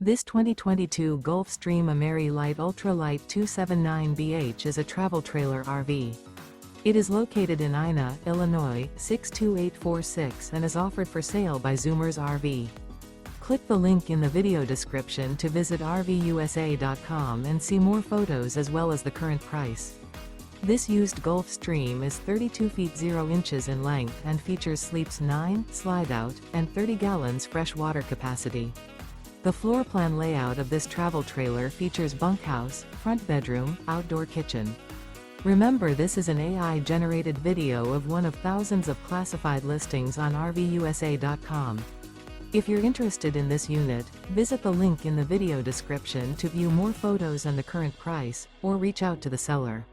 This 2022 Gulfstream Ameri-Lite Ultralight 279BH is a travel trailer RV. It is located in Ina, Illinois, 62846 and is offered for sale by Zoomers RV. Click the link in the video description to visit RVUSA.com and see more photos as well as the current price. This used Gulfstream is 32 feet 0 inches in length and features sleeps 9, Slideout, and 30 gallons fresh water capacity. The floor plan layout of this travel trailer features bunkhouse, front bedroom, outdoor kitchen. Remember, this is an AI-generated video of one of thousands of classified listings on RVUSA.com. If you're interested in this unit, visit the link in the video description to view more photos and the current price, or reach out to the seller.